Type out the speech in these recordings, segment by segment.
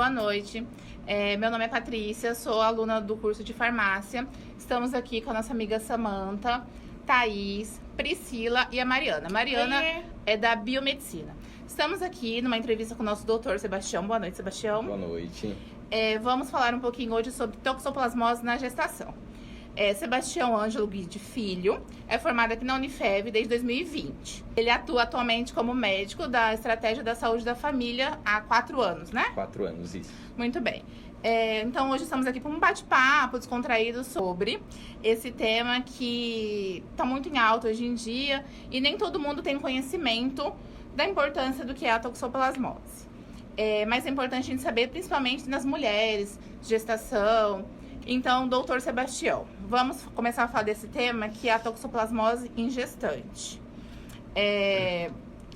boa noite. Meu nome é Patrícia, sou aluna do curso de farmácia. Estamos aqui com a nossa amiga Samanta, Thaís, Priscila e a Mariana. Mariana é da biomedicina. Estamos aqui numa entrevista com o nosso doutor Sebastião. Boa noite, Sebastião. Boa noite. Vamos falar um pouquinho hoje sobre toxoplasmose na gestação. Sebastião Ângelo Guide Filho é formado aqui na Unifev desde 2020. Ele atua atualmente como médico da Estratégia da Saúde da Família há 4 anos, né? 4 anos, isso. Muito bem. Então hoje estamos aqui para um bate-papo descontraído sobre esse tema que está muito em alta hoje em dia e nem todo mundo tem conhecimento da importância do que é a toxoplasmose. Mas é importante a gente saber, principalmente nas mulheres, gestação. Então, doutor Sebastião, vamos começar a falar desse tema, que é a toxoplasmose em gestante.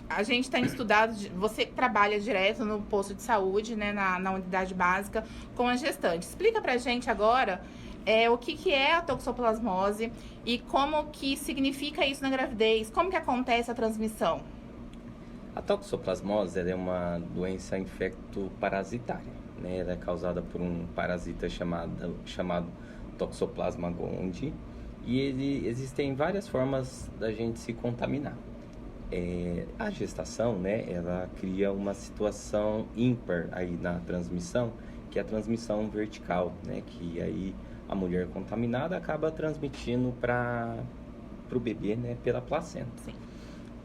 A gente tem estudado, você trabalha direto no posto de saúde, né, na unidade básica, com a gestante. Explica pra gente agora o que é a toxoplasmose e como que significa isso na gravidez, como que acontece a transmissão. A toxoplasmose é uma doença infecto-parasitária. Ela é causada por um parasita chamado Toxoplasma gondii e existem várias formas da gente se contaminar. A gestação, ela cria uma situação ímpar aí na transmissão, que é a transmissão vertical, que aí a mulher contaminada acaba transmitindo para o bebê, pela placenta. Sim.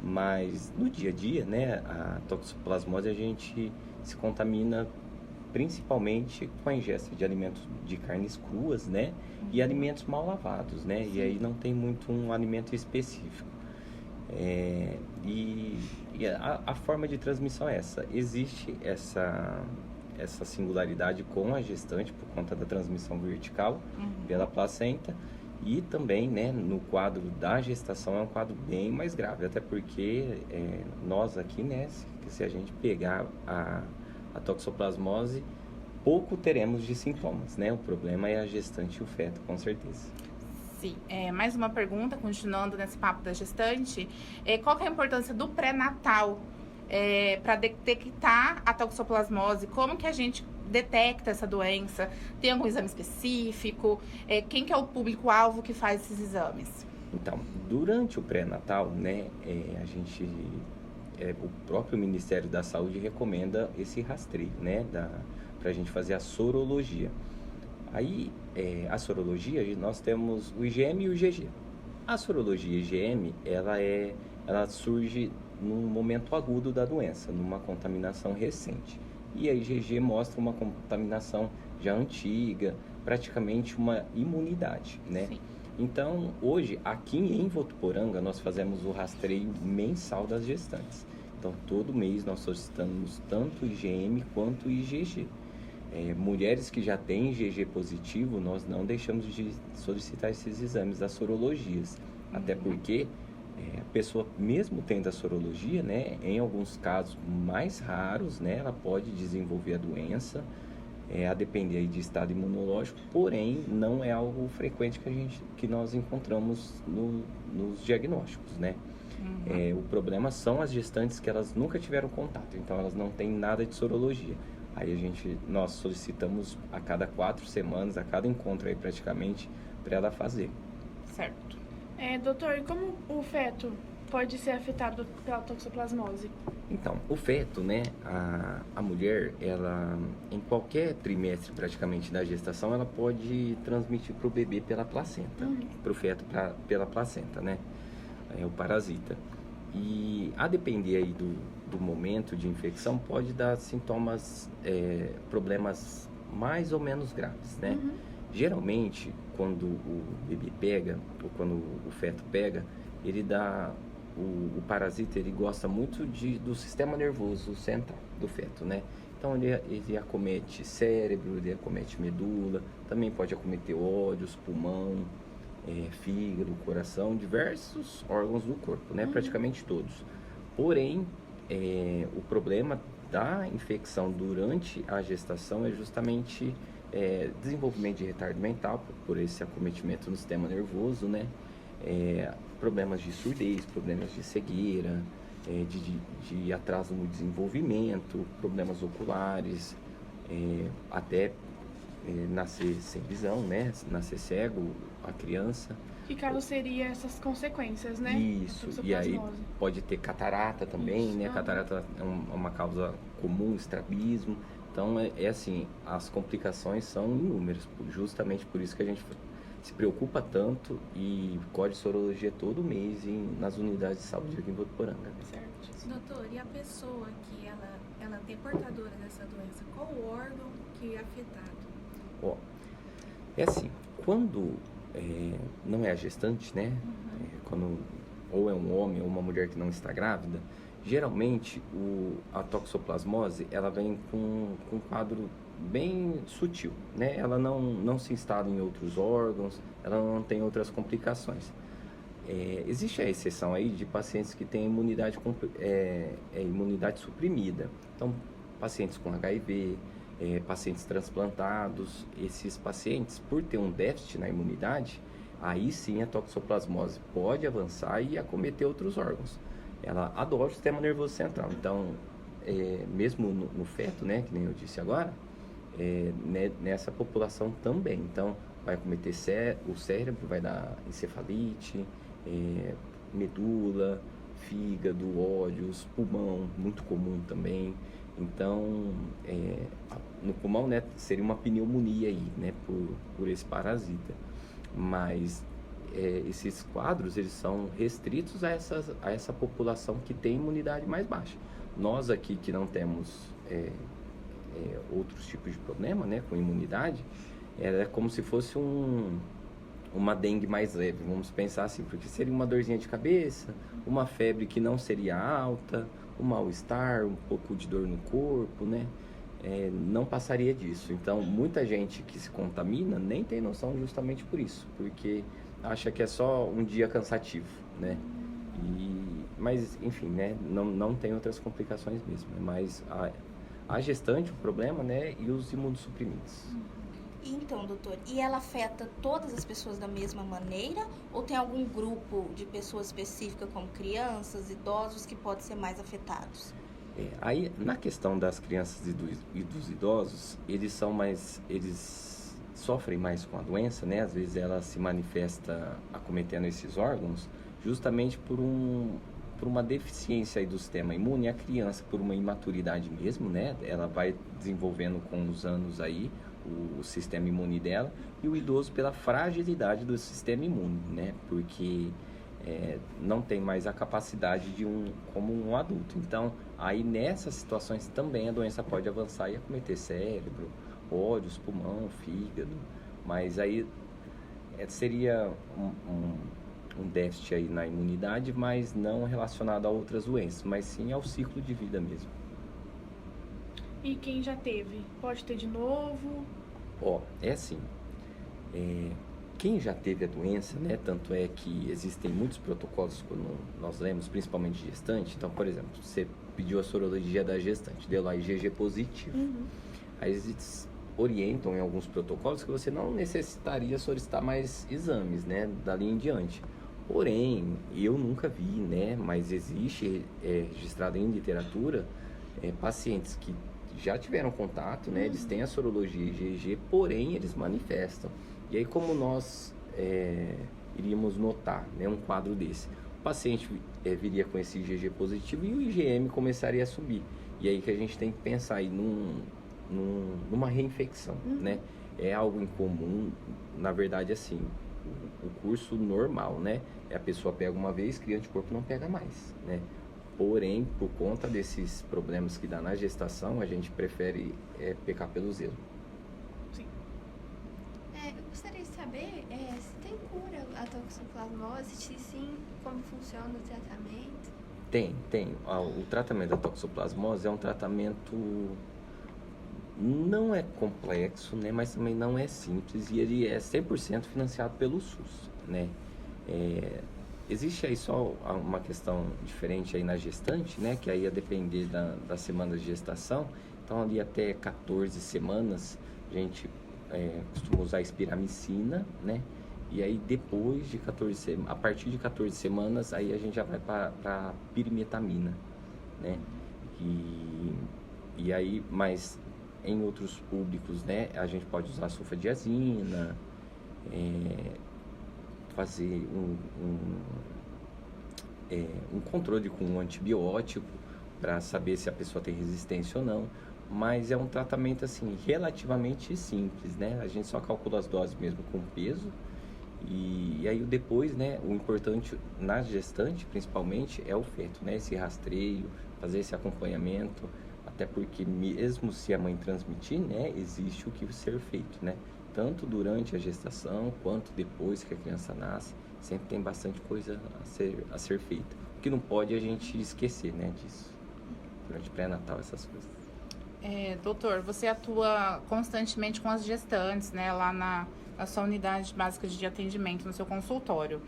Mas no dia a dia, a toxoplasmose a gente se contamina principalmente com a ingesta de alimentos de carnes cruas, e alimentos mal lavados, E aí não tem muito um alimento específico. A forma de transmissão é essa. Existe essa singularidade com a gestante por conta da transmissão vertical pela placenta e também, no quadro da gestação é um quadro bem mais grave, até porque nós aqui, se a gente pegar a toxoplasmose, pouco teremos de sintomas, O problema é a gestante e o feto, com certeza. Sim. Mais uma pergunta, continuando nesse papo da gestante. Qual que é a importância do pré-natal para detectar a toxoplasmose? Como que a gente detecta essa doença? Tem algum exame específico? Quem que é o público-alvo que faz esses exames? Então, durante o pré-natal, o próprio Ministério da Saúde recomenda esse rastreio, para a gente fazer a sorologia. Aí, a sorologia, nós temos o IgM e o IgG. A sorologia IgM, ela surge num momento agudo da doença, numa contaminação recente. E a IgG mostra uma contaminação já antiga, praticamente uma imunidade, Sim. Então, hoje, aqui em Votuporanga, nós fazemos o rastreio mensal das gestantes. Então, todo mês nós solicitamos tanto o IgM quanto o IgG. Mulheres que já têm IgG positivo, nós não deixamos de solicitar esses exames das sorologias. Até porque a pessoa, mesmo tendo a sorologia, em alguns casos mais raros, ela pode desenvolver a doença, a depender aí de estado imunológico, porém não é algo frequente que nós encontramos nos diagnósticos, O problema são as gestantes que elas nunca tiveram contato, então elas não têm nada de sorologia. Aí nós solicitamos a cada 4 semanas, a cada encontro aí praticamente, para ela fazer. Certo. Doutor, e como o feto pode ser afetado pela toxoplasmose? Então, o feto, a mulher, ela, em qualquer trimestre praticamente da gestação, ela pode transmitir para o bebê pela placenta, para o feto pela placenta, o parasita. E a depender aí do momento de infecção, pode dar sintomas, problemas mais ou menos graves, Geralmente, quando o bebê pega, ou quando o feto pega, ele dá... O parasita, ele gosta muito do sistema nervoso central do feto, Então, ele acomete cérebro, ele acomete medula, também pode acometer olhos, pulmão, fígado, coração, diversos órgãos do corpo, praticamente todos. Porém, o problema da infecção durante a gestação é justamente desenvolvimento de retardo mental, por esse acometimento no sistema nervoso, problemas de surdez, problemas de cegueira, de atraso no desenvolvimento, problemas oculares, até nascer sem visão, né? Nascer cego, a criança. Que caso seria essas consequências, né? Isso, e aí pode ter catarata também, né? Catarata é uma causa comum, estrabismo. Então, assim, as complicações são inúmeras, justamente por isso que a gente se preocupa tanto e colhe sorologia todo mês nas unidades de saúde aqui em Votuporanga. Certo. Doutor, e a pessoa que ela é portadora dessa doença, qual o órgão que é afetado? Ó, é assim, quando não é a gestante, né? Quando ou é um homem ou uma mulher que não está grávida, geralmente a toxoplasmose ela vem com um quadro bem sutil, né? Ela não se instala em outros órgãos, ela não tem outras complicações. Existe a exceção aí de pacientes que têm imunidade suprimida. Então, pacientes com HIV, pacientes transplantados, esses pacientes, por ter um déficit na imunidade, aí sim a toxoplasmose pode avançar e acometer outros órgãos. Ela adora o sistema nervoso central, então, mesmo no feto, né, que nem eu disse agora, nessa população também. Então, vai acometer o cérebro, vai dar encefalite, medula, fígado, olhos, pulmão, muito comum também. Então, no pulmão, né, seria uma pneumonia aí, né, por esse parasita. Mas esses quadros, eles são restritos a essa população que tem imunidade mais baixa. Nós aqui que não temos outros tipos de problema, né, com imunidade, é como se fosse uma dengue mais leve, vamos pensar assim, porque seria uma dorzinha de cabeça, uma febre que não seria alta, um mal-estar, um pouco de dor no corpo, né? Não passaria disso. Então, muita gente que se contamina nem tem noção justamente por isso, porque acha que é só um dia cansativo, né? Mas, enfim, né? Não tem outras complicações mesmo, é mais a gestante, o problema, né? E os imunossuprimidos. Então, doutor, e ela afeta todas as pessoas da mesma maneira? Ou tem algum grupo de pessoas específicas, como crianças, idosos, que podem ser mais afetados? Aí, na questão das crianças e dos idosos, eles sofrem mais com a doença, né? Às vezes ela se manifesta acometendo esses órgãos justamente por uma deficiência aí do sistema imune. A criança, por uma imaturidade mesmo, né? Ela vai desenvolvendo com os anos aí o sistema imune dela, e o idoso pela fragilidade do sistema imune, né? Porque não tem mais a capacidade como um adulto. Então, aí nessas situações também a doença pode avançar e acometer cérebro, olhos, pulmão, fígado, mas aí seria um déficit aí na imunidade, mas não relacionado a outras doenças, mas sim ao ciclo de vida mesmo. E quem já teve, pode ter de novo? É assim, quem já teve a doença, né, tanto é que existem muitos protocolos quando nós lemos, principalmente gestante. Então, por exemplo, você pediu a sorologia da gestante, deu lá IgG positivo. Aí eles orientam em alguns protocolos que você não necessitaria solicitar mais exames, né, dali em diante. Porém, eu nunca vi, né, mas existe registrado em literatura pacientes que já tiveram contato, né, eles têm a sorologia IgG, porém eles manifestam. E aí, como nós iríamos notar, né, um quadro desse? O paciente viria com esse IgG positivo e o IgM começaria a subir. E aí que a gente tem que pensar aí numa reinfecção, né? É algo incomum, na verdade, assim, o curso normal, né? A pessoa pega uma vez, cria anticorpo, não pega mais, né? Porém, por conta desses problemas que dá na gestação, a gente prefere pecar pelo zelo. Eu gostaria de saber se tem cura a toxoplasmose, se sim, como funciona o tratamento? Tem. O tratamento da toxoplasmose é um tratamento, não é complexo, né, mas também não é simples, e ele é 100% financiado pelo SUS, né? Existe aí só uma questão diferente aí na gestante, né, que aí ia depender das semanas de gestação. Então, ali até 14 semanas, a gente costuma usar espiramicina, né? E aí depois de 14 semanas, a partir de 14 semanas, aí a gente já vai para pirimetamina, né? E aí, mas em outros públicos, né, a gente pode usar sulfadiazina, fazer um controle com um antibiótico para saber se a pessoa tem resistência ou não, mas é um tratamento assim relativamente simples, né? A gente só calcula as doses mesmo com peso e aí depois, né? O importante na gestante, principalmente, é o feto, né? Esse rastreio, fazer esse acompanhamento, até porque mesmo se a mãe transmitir, né? Existe o que ser feito, né? Tanto durante a gestação quanto depois que a criança nasce, sempre tem bastante coisa a ser feita. O que não pode a gente esquecer, né, disso. Durante pré-natal, essas coisas. Doutor, você atua constantemente com as gestantes, né, lá na sua unidade básica de atendimento, no seu consultório.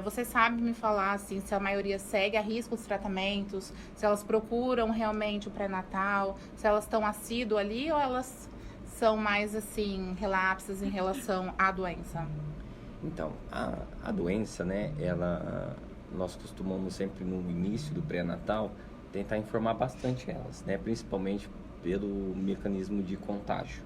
Você sabe me falar, assim, se a maioria segue a risco os tratamentos, se elas procuram realmente o pré-natal, se elas estão assíduas ali ou elas são mais, assim, relapsas em relação à doença? Então, a doença, né, nós costumamos sempre no início do pré-natal tentar informar bastante elas, né, principalmente pelo mecanismo de contágio.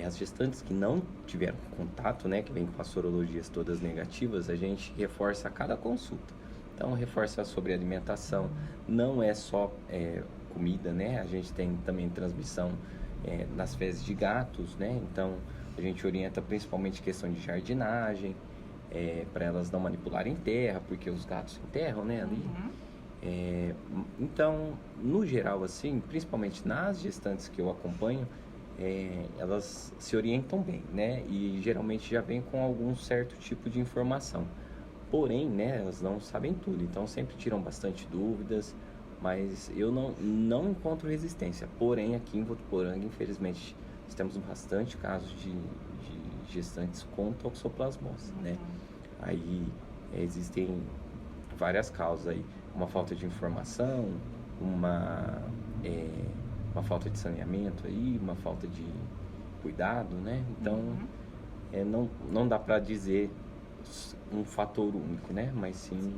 As gestantes que não tiveram contato, né, que vêm com as sorologias todas negativas, a gente reforça a cada consulta. Então, reforça sobre alimentação, não é só comida, né, a gente tem também transmissão nas fezes de gatos, né, então a gente orienta principalmente questão de jardinagem, para elas não manipularem terra, porque os gatos enterram, né, ali. Então, no geral, assim, principalmente nas gestantes que eu acompanho, elas se orientam bem, né, e geralmente já vêm com algum certo tipo de informação. Porém, né, elas não sabem tudo, então sempre tiram bastante dúvidas, mas eu não encontro resistência. Porém, aqui em Votuporanga, infelizmente, nós temos bastante casos de gestantes com toxoplasmose, né? Aí existem várias causas aí, uma falta de informação, uma falta de saneamento aí, uma falta de cuidado, né? Então, não dá para dizer um fator único, né? Mas sim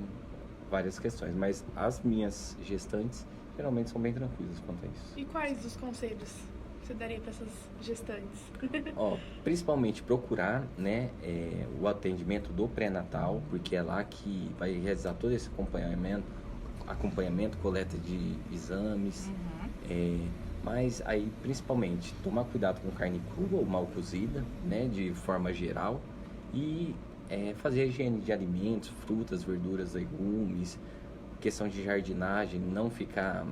várias questões. Mas as minhas gestantes geralmente são bem tranquilas quanto a isso. E quais os conselhos você daria para essas gestantes? Principalmente procurar, né, o atendimento do pré-natal, porque é lá que vai realizar todo esse acompanhamento, coleta de exames, mas aí principalmente tomar cuidado com carne crua ou mal cozida, né, de forma geral, e fazer a higiene de alimentos, frutas, verduras, legumes, questão de jardinagem, não ficar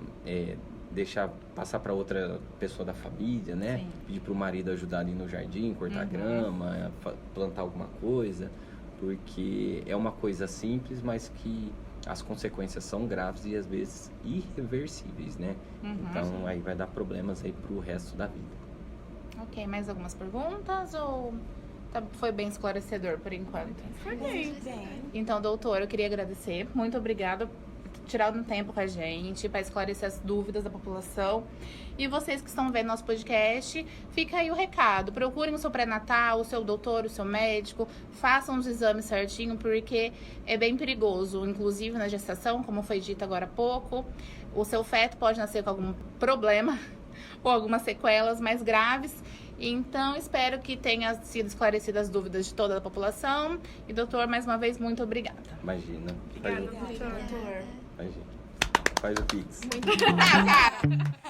deixar passar para outra pessoa da família, né? Sim. Pedir para o marido ajudar ali no jardim, cortar grama, plantar alguma coisa, porque é uma coisa simples, mas que as consequências são graves e às vezes irreversíveis, né? Então aí vai dar problemas aí pro resto da vida. Ok, mais algumas perguntas ou foi bem esclarecedor por enquanto? Foi bem. Então, doutor, eu queria agradecer. Muito obrigada tirar um tempo com a gente para esclarecer as dúvidas da população. E vocês que estão vendo nosso podcast, fica aí o recado. Procurem o seu pré-natal, o seu doutor, o seu médico. Façam os exames certinho, porque é bem perigoso. Inclusive na gestação, como foi dito agora há pouco, o seu feto pode nascer com algum problema ou algumas sequelas mais graves. Então, espero que tenha sido esclarecidas as dúvidas de toda a população. E, doutor, mais uma vez, muito obrigada. Imagina. Obrigada, doutor. Imagina. Faz o Pix. Muito obrigada.